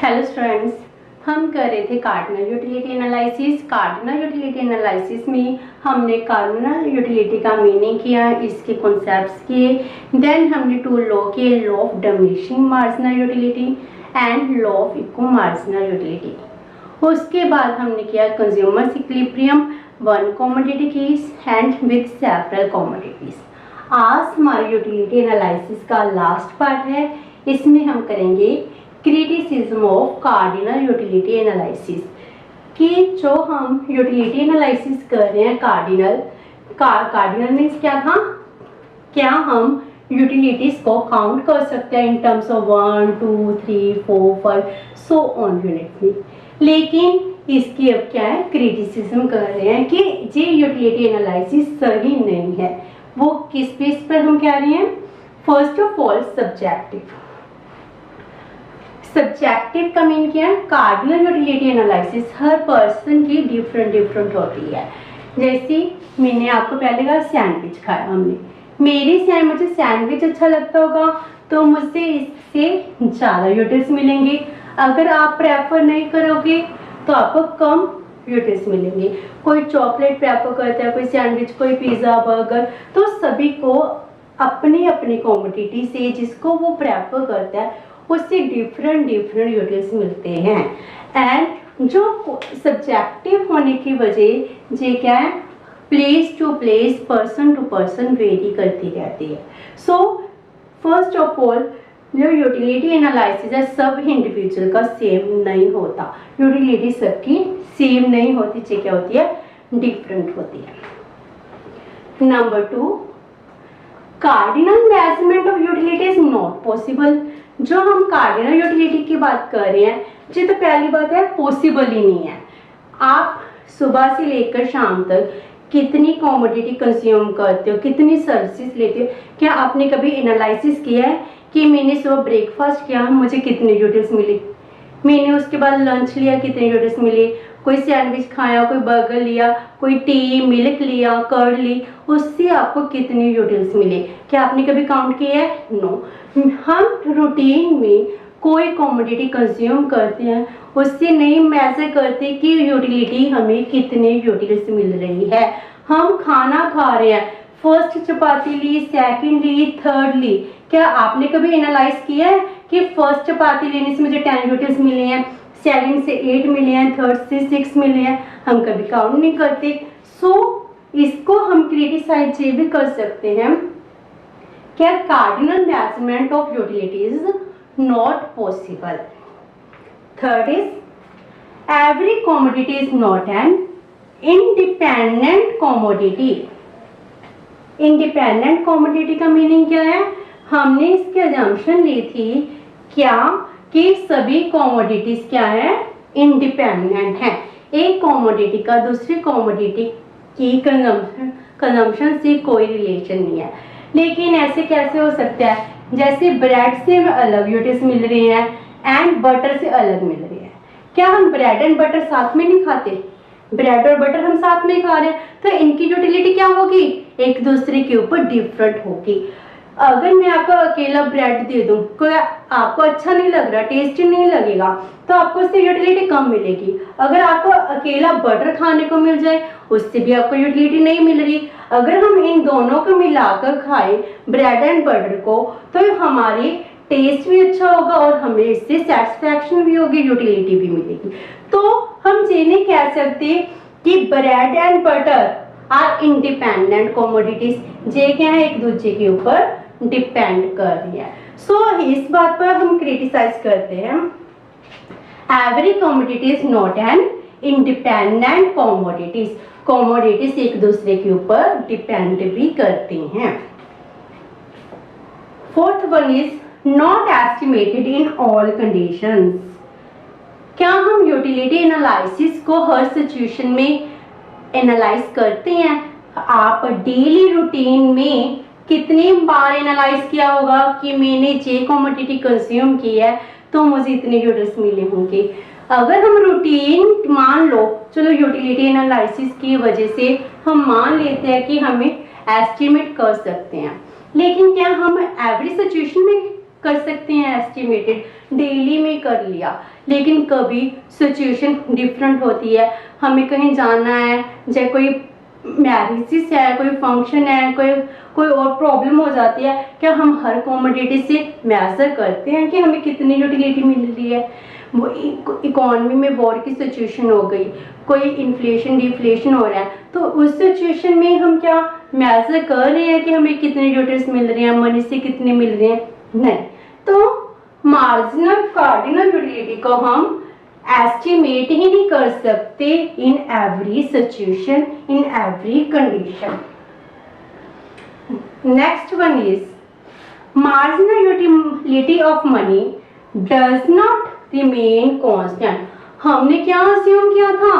Hello students, हम कर रहे थे cardinal utility analysis. Cardinal utility analysis में हमने कार्डिनल यूटिलिटी का मीनिंग किया, इसके कॉन्सेप्ट्स किए। देन हमने टू लॉ किए, law of diminishing marginal utility and law of equal marginal utility. उसके बाद हमने किया consumers equilibrium, one commodity case and with several commodities. आज हमारी यूटिलिटी एनालिसिस का लास्ट पार्ट है, इसमें हम करेंगे criticism of cardinal utility analysis. कि जो हम यूटिलिटी एनालिसिस कर रहे हैं कार्डिनल मीन्स क्या था, क्या हम यूटिलिटीज को काउंट कर सकते हैं in terms of 1 2 3 4 5 so on unit में। लेकिन इसकी अब क्या है, क्रिटिसिज्म कर रहे हैं कि ये यूटिलिटी एनालिसिस सही नहीं है। वो किस बेस पर हम कह रहे हैं? फर्स्ट ऑफ ऑल सब्जेक्टिव का मीन क्या है? कार्डिनल यूटिलिटी एनालिसिस हर पर्सन की डिफरेंट होती है। जैसे मैंने आपको पहले कहा सैंडविच खाया हमने, मुझे सैंडविच अच्छा लगता होगा तो मुझसे इससे ज़्यादा यूटिल्स मिलेंगे। अगर आप प्रेफर नहीं करोगे तो आपको कम यूटिल्स मिलेंगे। कोई चॉकलेट प्रेफर करता है, कोई सैंडविच, कोई पिज़्ज़ा, बर्गर, तो सभी को अपनी अपनी क्वांटिटी से जिसको वो प्रेफर करता है उससे डिफरेंट यूटिल्स मिलते हैं। एंड जो सब्जेक्टिव होने की वजह ये क्या है, place to place, person to person vary करती रहती है। सो फर्स्ट ऑफ ऑल जो यूटिलिटी एनालिसिस है सब इंडिविजुअल का सेम नहीं होता, यूटिलिटी सबकी सेम नहीं होती, ये क्या होती है, डिफरेंट होती है। Number 2, cardinal measurement of utility is not possible. जो हम कार्डिनल यूटिलिटी की बात कर रहे हैं, ये तो पहली बात है पॉसिबल ही नहीं है। आप सुबह से लेकर शाम तक कितनी कमोडिटी कंज्यूम करते हो, कितनी सर्विसेज लेते हो, क्या आपने कभी एनालिसिस किया है कि मैंने सुबह ब्रेकफास्ट किया मुझे कितने यूटिल्स मिले, मैंने उसके बाद लंच लिया कितने यूटिल्स मिले, कोई सैंडविच खाया, कोई बर्गर लिया, कोई टी मिल्क लिया, कर्ड ली, उससे आपको कितने यूटिल्स मिले, क्या आपने कभी काउंट किया है? नो। हम रूटीन में कोई कमोडिटी कंज्यूम करते हैं उससे नहीं मेजर करते कि यूटिलिटी हमें कितने यूटिल्स मिल रही है। हम खाना खा रहे हैं, फर्स्ट चपाती ली, सेकंड ली, थर्ड ली, क्या आपने कभी एनालाइज किया है कि फर्स्ट चपाती लेने से मुझे 10 यूटिल्स मिले हैं, सेकंड से 8 मिले हैं, थर्ड से 6 मिले हैं? हम कभी काउंट नहीं करते। सो इसको हम क्रिटिसाइज ये भी कर सकते हैं क्या cardinal measurement of utility is not possible. Third is every commodity is not an independent commodity. Independent commodity का मीनिंग क्या है? हमने इसकी अजम्पशन ली थी क्या कि सभी कमोडिटीज क्या है, इंडिपेंडेंट है। एक कमोडिटी का दूसरी कमोडिटी की कंजम्पशन से कोई रिलेशन नहीं है। लेकिन ऐसे कैसे हो सकता है? जैसे ब्रेड से हमें अलग यूटिल्स मिल रही हैं एंड बटर से अलग मिल रही है, क्या हम ब्रेड एंड बटर साथ में नहीं खाते? ब्रेड और बटर हम साथ में खा रहे हैं, तो इनकी यूटिलिटी क्या होगी, एक दूसरे के ऊपर डिफरेंट होगी। अगर मैं आपको अकेला ब्रेड दे दूं, कोई आपको अच्छा नहीं लग रहा, टेस्टी नहीं लगेगा, तो आपको उससे यूटिलिटी कम मिलेगी। अगर आपको अकेला बटर खाने को मिल जाए उससे भी आपको यूटिलिटी नहीं मिल रही। अगर हम इन दोनों को मिलाकर खाएं ब्रेड एंड बटर को, तो हमारी टेस्ट भी अच्छा होगा और हमें इससे सेटिस्फैक्शन भी होगी, यूटिलिटी भी मिलेगी। तो हम ये नहीं कह सकते कि bread and butter are independent commodities, ये क्या है, एक दूसरे के ऊपर डिपेंड कर रही है। सो इस बात पर हम क्रिटिसाइज करते हैं every commodity is not an independent commodities. Commodities एक दूसरे के ऊपर डिपेंड भी करते हैं। Fourth one is not estimated in all conditions. क्या हम यूटिलिटी एनालिसिस को हर सिचुएशन में एनालाइज करते हैं? आप डेली रूटीन में कितनी बार एनालाइज किया होगा कि मैंने जे कमोडिटी कंज्यूम की है तो मुझे इतने यूटिल्स मिले होंगे। अगर हम रूटीन मान लो, चलो यूटिलिटी एनालिसिस की वजह से हम मान लेते हैं कि हमें एस्टिमेट कर सकते हैं, लेकिन क्या हम एवरी सिचुएशन में कर सकते हैं एस्टिमेटेड, डेली में कर लिया। लेकिन कभी सिचुएशन डिफरेंट होती है, हमें कहीं जाना है, चाहे कोई मैरिजेस है, कोई फंक्शन है, कोई और प्रॉब्लम हो जाती है, क्या हम हर कॉमोडिटी से मेजर करते हैं कि हमें कितनी यूटिलिटी मिल रही है? वो इकोनॉमी में वॉर की सिचुएशन हो गई, कोई इन्फ्लेशन डिफ्लेशन हो रहा है, तो उस सिचुएशन में हम क्या मेजर कर रहे हैं कि हमें कितने यूटिलिटीज मिल रही हैं, मनी से कितने मिल रहे हैं? नहीं। तो मार्जिनल कार्डिनल यूटिलिटी को हम एस्टिमेट ही नहीं कर सकते in every situation, in every condition. Next one is marginal utility of money does not remain constant. हमने क्या अस्यूम किया था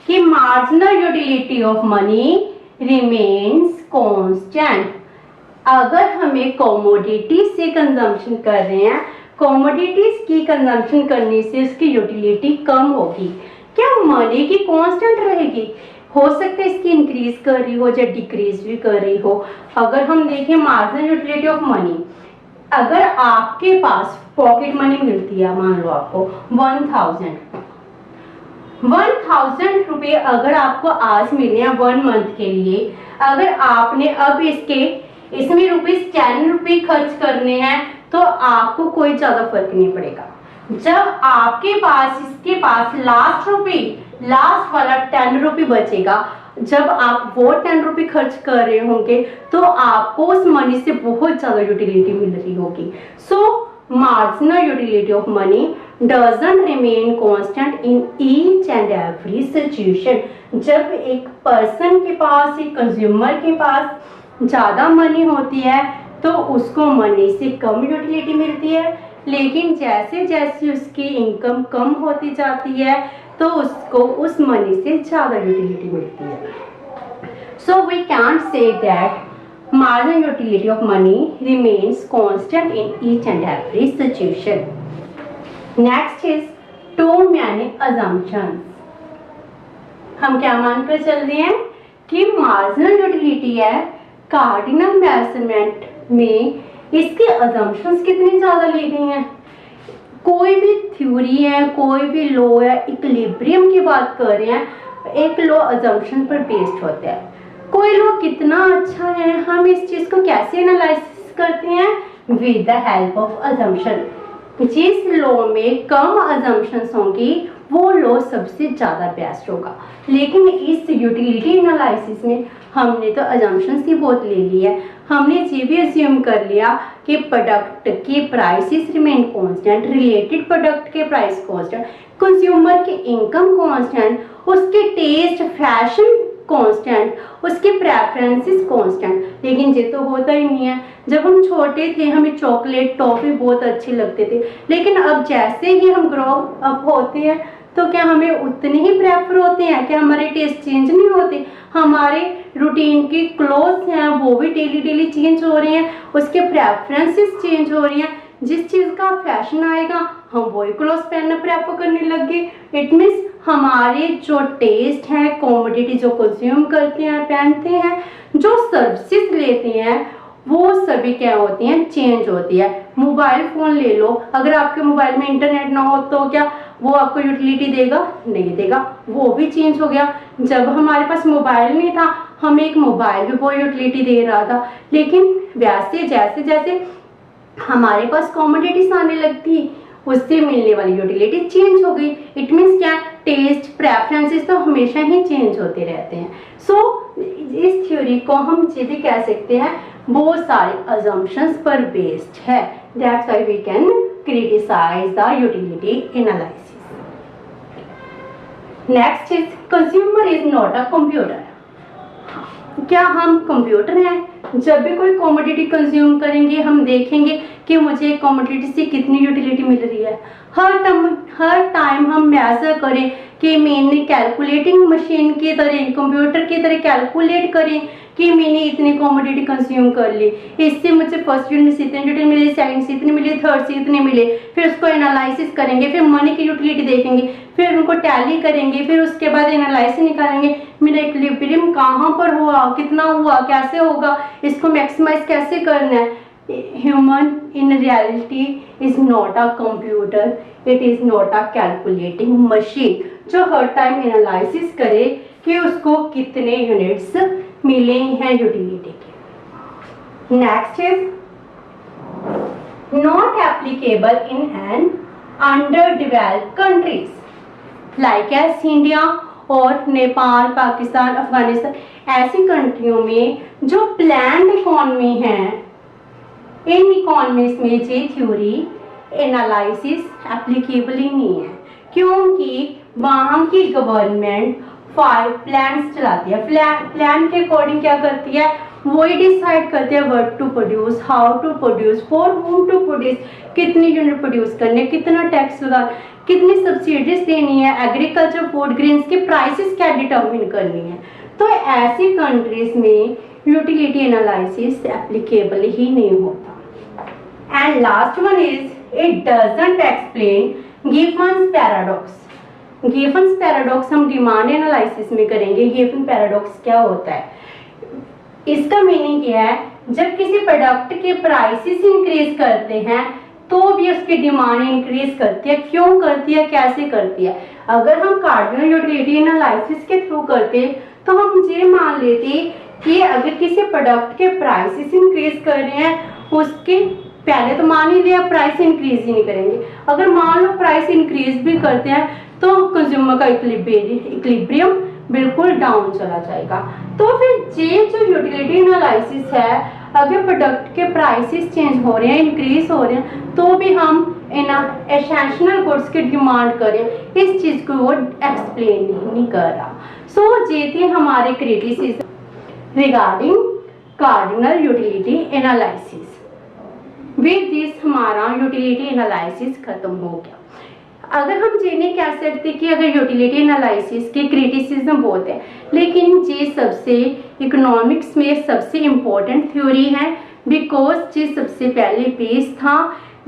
कि marginal utility of money remains constant. अगर हमें कमोडिटी से कंजम्पशन कर रहे हैं, कमोडिटीज की कंजम्पशन करने से उसकी यूटिलिटी कम होगी, क्या मनी की कांस्टेंट रहेगी? हो सकता है इसकी इंक्रीज कर रही हो या डिक्रीज भी कर रही हो। अगर हम देखें मार्जिनल यूटिलिटी ऑफ मनी, अगर आपके पास पॉकेट मनी मिलती है, मान लो आपको 1000 रुपये अगर आपको आज मिले हैं 1 मंथ के लिए, अगर आपने अब इसमें ₹10 खर्च करने हैं तो आपको कोई ज्यादा फर्क नहीं पड़ेगा। जब आपके पास इसके पास लास्ट वाला 10 रुपये बचेगा, जब आप वो 10 रुपये खर्च कर रहे होंगे तो आपको उस मनी से बहुत ज्यादा यूटिलिटी मिल रही होगी। सो marginal utility of money doesn't remain constant in each and every situation। जब एक पर्सन के पास, एक कंज्यूमर के पास ज़्यादा मनी होती है तो उसको मनी से कम यूटिलिटी मिलती है, लेकिन जैसे जैसे उसकी इनकम कम होती जाती है तो उसको उस मनी से ज़्यादा यूटिलिटी मिलती है। So we can't say that marginal utility of money remains constant in each and every situation। Next is too many assumptions। हम क्या मानकर चल रहे हैं कि marginal utility है, कार्डिनल मेजरमेंट में इसके assumptions कितनी ज्यादा ली गई हैं। कोई भी थ्योरी है, कोई भी लॉ है, इक्विलिब्रियम की बात कर रहे हैं, एक लॉ assumption पर बेस्ड होता है। कोई लोग कितना अच्छा है, हम इस चीज को कैसे एनालाइसिस करते हैं? With the help of assumption. जिस लॉ में कम अजम्पशंस होंगी वो लॉ सबसे ज्यादा बेस्ट होगा। लेकिन इस यूटिलिटी एनालिसिस में हमने तो अजम्पशंस ही बहुत ले ली है। हमने ये भी अज्यूम कर लिया कि प्रोडक्ट के prices remain constant, related product के प्राइस कांस्टेंट, कंज्यूमर की इनकम कांस्टेंट, उसके टेस्ट फैशन कांस्टेंट, उसके प्रेफरेंसेस कांस्टेंट। लेकिन ये तो होता ही नहीं है। जब हम छोटे थे हमें चॉकलेट टॉफी बहुत अच्छे लगते थे, लेकिन अब जैसे ही हम ग्रो अप होते हैं तो क्या हमें उतने ही प्रेफर होते हैं? क्या हमारे टेस्ट चेंज नहीं होते? हमारे रूटीन की क्लोथ्स हैं वो भी डेली चेंज हो रहे हैं, उसके प्रेफरेंसेस चेंज हो रही हैं। जिस चीज़ का फैशन आएगा हम वही क्लोथ्स पहनना प्रेफर करने लग गए। इट मीन्स हमारे जो टेस्ट है, कॉमोडिटी जो कंज्यूम करते हैं, पहनते हैं, जो सर्विसेज लेते हैं, वो सभी क्या होती हैं? चेंज होती है। मोबाइल फ़ोन ले लो, अगर आपके मोबाइल में इंटरनेट ना हो तो क्या वो आपको यूटिलिटी देगा? नहीं देगा, वो भी चेंज हो गया। जब हमारे पास मोबाइल नहीं था हमें एक मोबाइल भी वो यूटिलिटी दे रहा था, लेकिन वैसे जैसे जैसे हमारे पास कॉमोडिटीज आने लगती उससे मिलने वाली यूटिलिटी चेंज हो गई। इट मीन्स क्या? टेस्ट प्रेफरेंसेस तो हमेशा ही चेंज होते रहते हैं। सो इस थ्योरी को हम ये भी कह सकते हैं बहुत सारे अजम्पशंस पर बेस्ड है। That's why we can criticise the utility analysis. Next is consumer is not a computer. क्या हम कंप्यूटर हैं? जब भी कोई कमोडिटी कंज्यूम करेंगे हम देखेंगे कि मुझे कमोडिटी से कितनी यूटिलिटी मिल रही है। हर टाइम हम मेजर करें कि मैंने कैलकुलेटिंग मशीन की तरह, कंप्यूटर की तरह कैलकुलेट करें कि मैंने इतनी कमोडिटी कंज्यूम कर ली, इससे मुझे फर्स्ट यूनिट से इतनी यूटिलिटी मिली, सेकंड से इतनी मिली, थर्ड से इतने मिले। फिर उसको एनालिसिस करेंगे, फिर मनी की यूटिलिटी देखेंगे, फिर उनको टैली करेंगे, फिर उसके बाद एनालिसिस निकालेंगे मेरा इक्विलिब्रियम कहाँ पर हुआ, कितना हुआ, कैसे होगा, इसको मैक्सिमाइज कैसे करना है। human in reality is not a computer, it is not a calculating machine जो हर टाइम एनालिसिस करे कि उसको कितने यूनिट्स मिले हैं यूटिलिटी के। Next is not applicable in an under developed countries like S India और नेपाल, पाकिस्तान, अफगानिस्तान, ऐसी कंट्रियों में जो प्लान्ड इकोनॉमी है, इन इकोनॉमीज में ये थ्योरी एनालिसिस एप्लीकेबल ही नहीं है, क्योंकि वहाँ की गवर्नमेंट 5 प्लान्स चलाती है। प्लान के अकॉर्डिंग क्या करती है, वो ही डिसाइड करते हैं what to produce, how to produce, for whom to produce, कितनी यूनिट प्रोड्यूस करने, कितना टैक्स लगा, कितनी सब्सिडीज देनी है, एग्रीकल्चर फूड ग्रेन्स के प्राइसेस क्या डिटर्मिन करनी है। तो ऐसी कंट्रीज में यूटिलिटी एनालिसिस एप्लीकेबल ही नहीं होता। And last one is it doesn't explain gibbons paradox. Gibbons paradox हम डिमांड एनालिसिस में करेंगे। गिब्बन पैराडॉक्स क्या होता है, इसका मीनिंग क्या है, जब किसी प्रोडक्ट के प्राइसेस इंक्रीज करते हैं तो भी उसकी डिमांड इंक्रीज करती है। क्यों करती है, कैसे करती है। अगर हम कार्डिनल यूटिलिटी एनालिसिस के थ्रू करते तो हम ये मान लेते कि अगर किसी प्रोडक्ट के प्राइसेस इंक्रीज कर रहे हैं, उसके पहले तो मान ही लिया प्राइस इंक्रीज ही नहीं करेंगे। अगर मान लो प्राइस इंक्रीज भी करते हैं तो कंज्यूमर का इक्विलिब्रियम बिल्कुल डाउन चला जाएगा। तो फिर ये जो यूटिलिटी एनालिसिस है, अगर प्रोडक्ट के प्राइसेस चेंज हो रहे हैं, इंक्रीज हो रहे हैं, तो भी हम एसेंशियल गुड्स की डिमांड करें, इस चीज को वो एक्सप्लेन नहीं कर रहा। सो ये थे हमारे criticism regarding cardinal utility analysis. With this हमारा यूटिलिटी एनालिसिस खत्म हो गया। अगर हम ये नहीं कह सकते कि अगर यूटिलिटी एनालिसिस के क्रिटिसिज्म बहुत है, लेकिन ये सबसे इकोनॉमिक्स में सबसे इम्पोर्टेंट थ्योरी है, बिकॉज ये सबसे पहले बेस था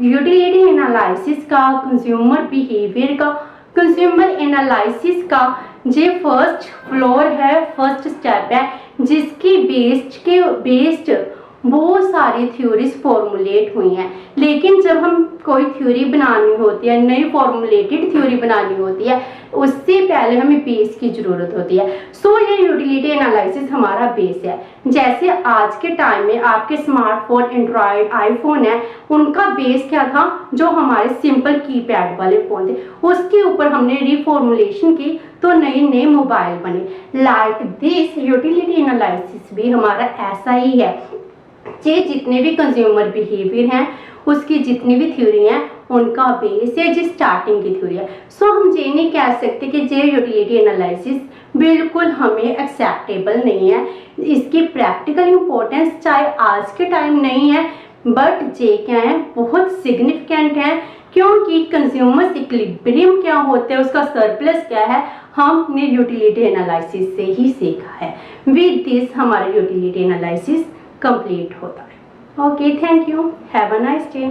यूटिलिटी एनालिसिस का, कंज्यूमर बिहेवियर का, कंज्यूमर एनालिसिस का। ये फर्स्ट फ्लोर है, फर्स्ट स्टेप है, जिसकी बेस्ड बहुत सारी थ्योरीज फॉर्मुलेट हुई हैं। लेकिन जब हम कोई थ्योरी बनानी होती है, नई फॉर्मुलेटेड थ्योरी बनानी होती है, उससे पहले हमें बेस की ज़रूरत होती है। सो ये यूटिलिटी एनालिसिस हमारा बेस है। जैसे आज के टाइम में आपके स्मार्टफोन, एंड्रॉयड, आईफोन है, उनका बेस क्या था, जो हमारे सिंपल कीपैड वाले फ़ोन थे, उसके ऊपर हमने रिफॉर्मुलेशन की तो नए मोबाइल बने। लाइक दिस यूटिलिटी एनालिसिस भी हमारा ऐसा ही है। ये जितने भी कंज्यूमर बिहेवियर हैं, उसकी जितनी भी थ्योरी हैं, उनका बेस है जी स्टार्टिंग की थ्योरी है। सो हम ये नहीं कह सकते कि ये यूटिलिटी एनालिसिस बिल्कुल हमें एक्सेप्टेबल नहीं है। इसकी प्रैक्टिकल इम्पोर्टेंस चाहे आज के टाइम नहीं है, बट ये क्या है, बहुत सिग्निफिकेंट है, क्योंकि कंज्यूमर इक्विलिब्रियम क्या होता है, उसका सरप्लस क्या है, हमने यूटिलिटी एनालिसिस से ही सीखा है। विद दिस हमारा यूटिलिटी एनालिसिस कंप्लीट होता है। Okay, thank you, have a nice day.